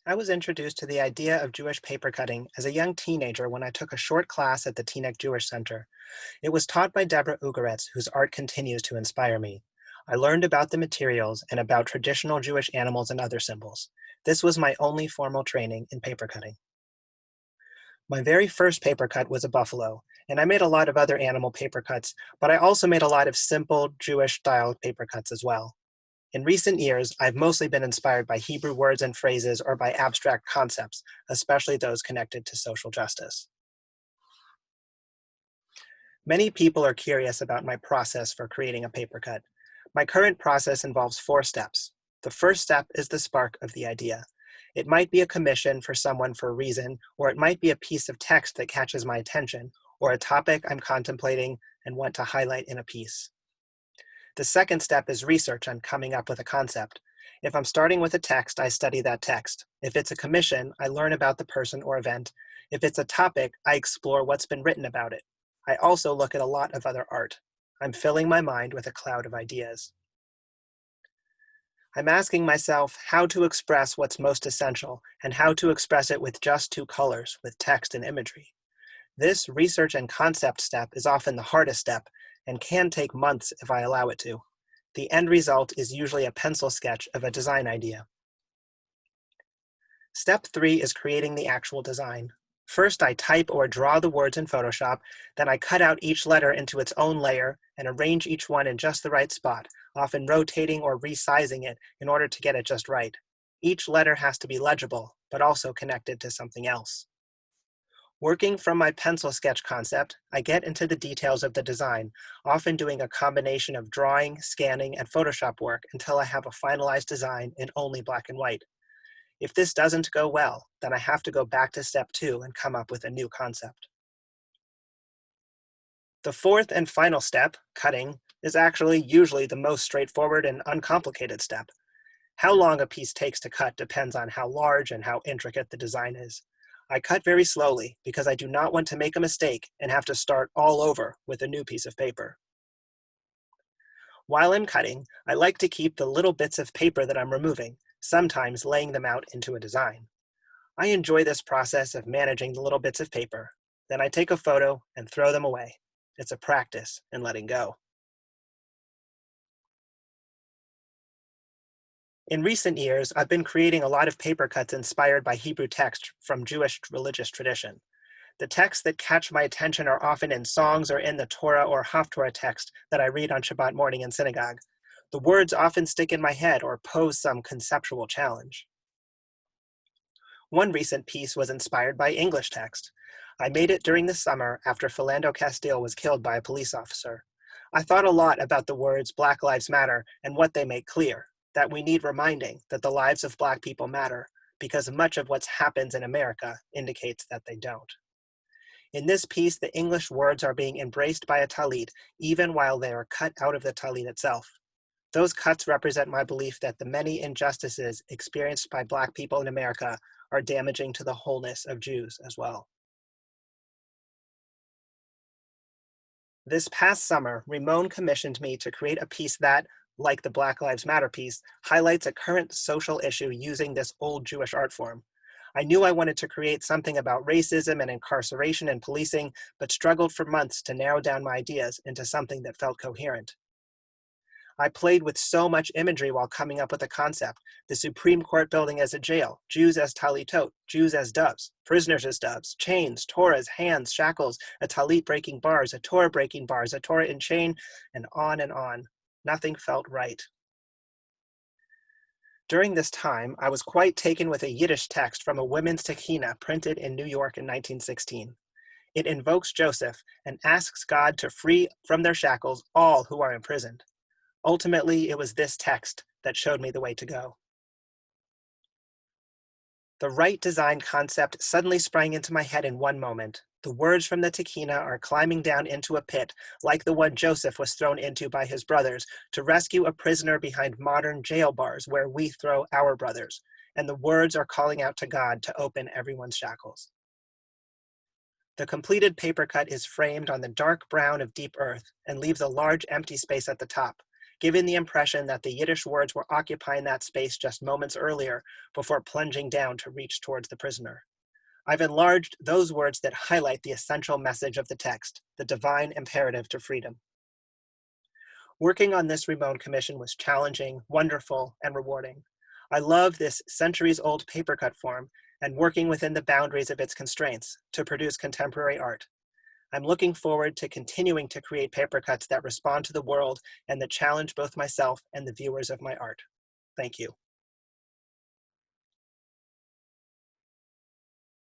I was introduced to the idea of Jewish paper cutting as a young teenager when I took a short class at the Teaneck Jewish Center. It was taught by Deborah Ugaretz, whose art continues to inspire me. I learned about the materials and about traditional Jewish animals and other symbols. This was my only formal training in paper cutting. My very first paper cut was a buffalo, and I made a lot of other animal paper cuts, but I also made a lot of simple Jewish style paper cuts as well. In recent years, I've mostly been inspired by Hebrew words and phrases or by abstract concepts, especially those connected to social justice. Many people are curious about my process for creating a paper cut. My current process involves 4 steps. The first step is the spark of the idea. It might be a commission for someone for a reason, or it might be a piece of text that catches my attention, or a topic I'm contemplating and want to highlight in a piece. The second step is research on coming up with a concept. If I'm starting with a text, I study that text. If it's a commission, I learn about the person or event. If it's a topic, I explore what's been written about it. I also look at a lot of other art. I'm filling my mind with a cloud of ideas. I'm asking myself how to express what's most essential and how to express it with just 2 colors, with text and imagery. This research and concept step is often the hardest step and can take months if I allow it to. The end result is usually a pencil sketch of a design idea. Step 3 is creating the actual design. First, I type or draw the words in Photoshop, then I cut out each letter into its own layer and arrange each one in just the right spot, often rotating or resizing it in order to get it just right. Each letter has to be legible, but also connected to something else. Working from my pencil sketch concept, I get into the details of the design, often doing a combination of drawing, scanning, and Photoshop work until I have a finalized design in only black and white. If this doesn't go well, then I have to go back to step 2 and come up with a new concept. The fourth and final step, cutting, is actually usually the most straightforward and uncomplicated step. How long a piece takes to cut depends on how large and how intricate the design is. I cut very slowly because I do not want to make a mistake and have to start all over with a new piece of paper. While I'm cutting, I like to keep the little bits of paper that I'm removing, sometimes laying them out into a design. I enjoy this process of managing the little bits of paper. Then I take a photo and throw them away. It's a practice in letting go. In recent years, I've been creating a lot of paper cuts inspired by Hebrew text from Jewish religious tradition. The texts that catch my attention are often in songs or in the Torah or Haftorah text that I read on Shabbat morning in synagogue. The words often stick in my head or pose some conceptual challenge. One recent piece was inspired by English text. I made it during the summer after Philando Castile was killed by a police officer. I thought a lot about the words Black Lives Matter and what they make clear, that we need reminding that the lives of Black people matter, because much of what happens in America indicates that they don't. In this piece, the English words are being embraced by a talit, even while they are cut out of the talit itself. Those cuts represent my belief that the many injustices experienced by Black people in America are damaging to the wholeness of Jews as well. This past summer, Rimon commissioned me to create a piece that, like the Black Lives Matter piece, highlights a current social issue using this old Jewish art form. I knew I wanted to create something about racism and incarceration and policing, but struggled for months to narrow down my ideas into something that felt coherent. I played with so much imagery while coming up with a concept. The Supreme Court building as a jail, Jews as talitot, Jews as doves, prisoners as doves, chains, Torahs, hands, shackles, a talit breaking bars, a Torah breaking bars, a Torah in chain, and on and on. Nothing felt right. During this time, I was quite taken with a Yiddish text from a women's tekina printed in New York in 1916. It invokes Joseph and asks God to free from their shackles all who are imprisoned. Ultimately, it was this text that showed me the way to go. The right design concept suddenly sprang into my head in one moment. The words from the Tekina are climbing down into a pit, like the one Joseph was thrown into by his brothers, to rescue a prisoner behind modern jail bars where we throw our brothers. And the words are calling out to God to open everyone's shackles. The completed paper cut is framed on the dark brown of deep earth and leaves a large empty space at the top. giving the impression that the Yiddish words were occupying that space just moments earlier before plunging down to reach towards the prisoner. I've enlarged those words that highlight the essential message of the text, the divine imperative to freedom. Working on this Rimon commission was challenging, wonderful, and rewarding. I love this centuries-old papercut form and working within the boundaries of its constraints to produce contemporary art. I'm looking forward to continuing to create papercuts that respond to the world and that challenge both myself and the viewers of my art. Thank you.